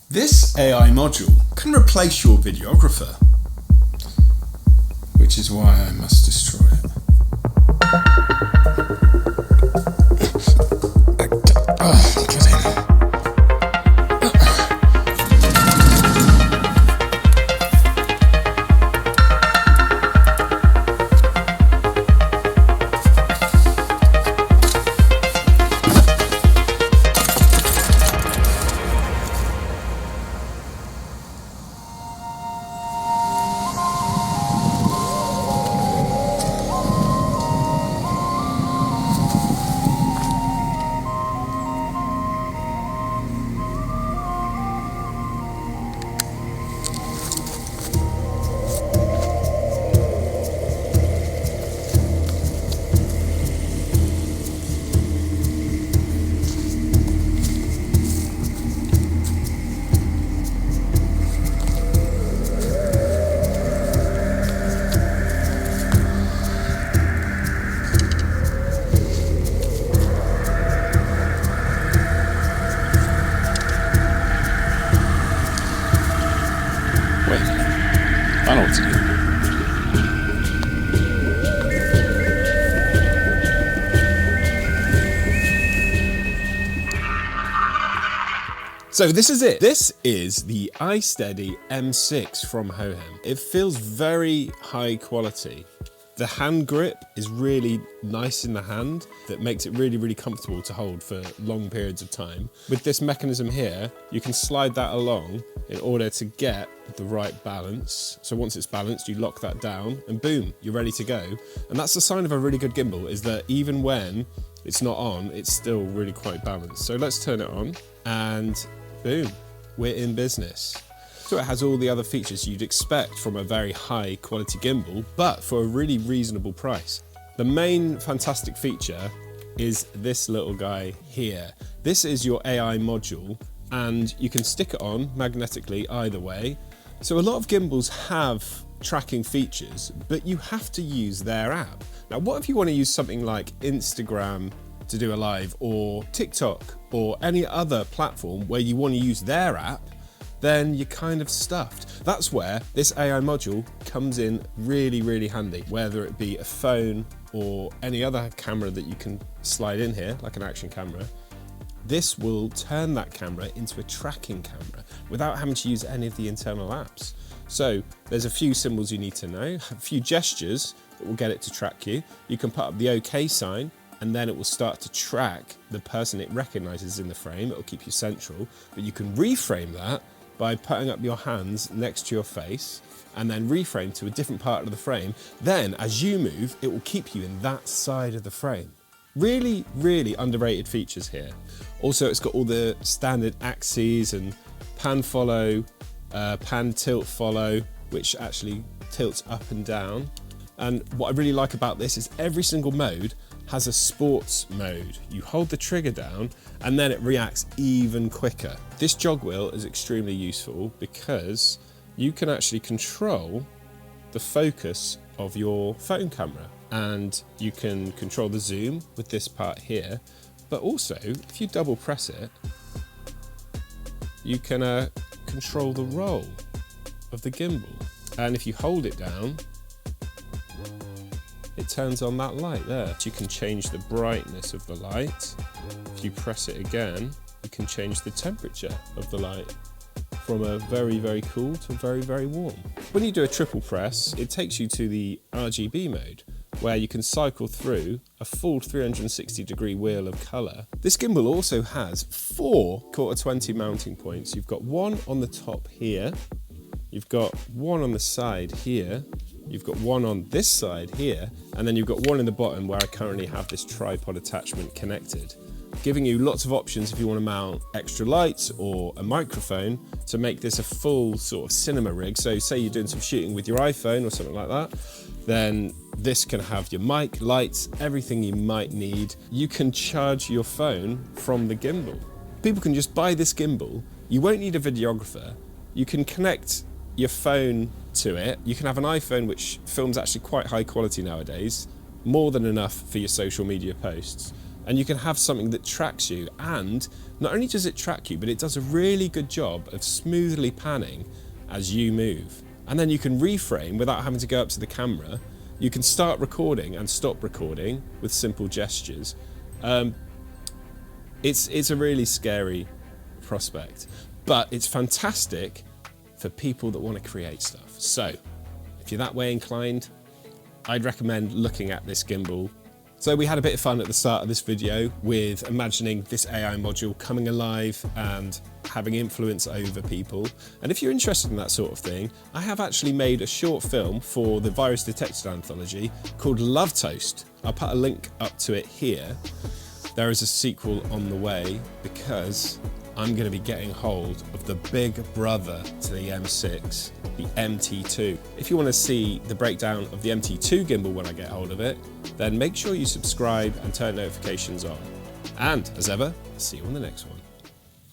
This AI module can replace your videographer, which is why I must destroy it. Get in. Wait, I know what to do. So this is it. This is the iSteady M6 from Hohem. It feels very high quality. The hand grip is really nice in the hand. That makes it really, really comfortable to hold for long periods of time. With this mechanism here, you can slide that along in order to get the right balance. So once it's balanced, you lock that down and boom, you're ready to go. And that's the sign of a really good gimbal, is that even when it's not on, it's still really quite balanced. So let's turn it on and boom, we're in business. So it has all the other features you'd expect from a very high quality gimbal, but for a really reasonable price. The main fantastic feature is this little guy here. This is your AI module, and you can stick it on magnetically either way. So a lot of gimbals have tracking features, but you have to use their app. Now, what if you want to use something like Instagram to do a live, or TikTok, or any other platform where you want to use their app? Then you're kind of stuffed. That's where this AI module comes in really, really handy, whether it be a phone or any other camera that you can slide in here, like an action camera. This will turn that camera into a tracking camera without having to use any of the internal apps. So there's a few symbols you need to know, a few gestures that will get it to track you. You can put up the OK sign, and then it will start to track the person it recognizes in the frame. It will keep you central, but you can reframe that by putting up your hands next to your face and then reframe to a different part of the frame. Then as you move, it will keep you in that side of the frame. Really, really underrated features here. Also, it's got all the standard axes and pan follow, pan tilt follow, which actually tilts up and down. And what I really like about this is every single mode has a sports mode. You hold the trigger down and then it reacts even quicker. This jog wheel is extremely useful because you can actually control the focus of your phone camera, and you can control the zoom with this part here, but also if you double press it, you can control the roll of the gimbal. And if you hold it down, it turns on that light there. You can change the brightness of the light. If you press it again, you can change the temperature of the light from a very, very cool to very, very warm. When you do a triple press, it takes you to the RGB mode, where you can cycle through a full 360-degree wheel of color. This gimbal also has 4 1/4-20 mounting points. You've got one on the top here, you've got one on the side here, you've got one on this side here, and then you've got one in the bottom where I currently have this tripod attachment connected, giving you lots of options if you want to mount extra lights or a microphone to make this a full sort of cinema rig. So say you're doing some shooting with your iPhone or something like that, then this can have your mic, lights, everything you might need. You can charge your phone from the gimbal. People can just buy this gimbal. You won't need a videographer. You can connect your phone to it. You can have an iPhone which films actually quite high quality nowadays, more than enough for your social media posts. And you can have something that tracks you, and not only does it track you, but it does a really good job of smoothly panning as you move. And then you can reframe without having to go up to the camera. You can start recording and stop recording with simple gestures. It's a really scary prospect, but it's fantastic for people that want to create stuff. So if you're that way inclined, I'd recommend looking at this gimbal. So we had a bit of fun at the start of this video with imagining this AI module coming alive and having influence over people. And if you're interested in that sort of thing, I have actually made a short film for the Virus Detected anthology called Love Toast. I'll put a link up to it here. There is a sequel on the way because I'm going to be getting hold of the big brother to the M6, the MT2. If you want to see the breakdown of the MT2 gimbal when I get hold of it, then make sure you subscribe and turn notifications on. And as ever, I'll see you on the next one.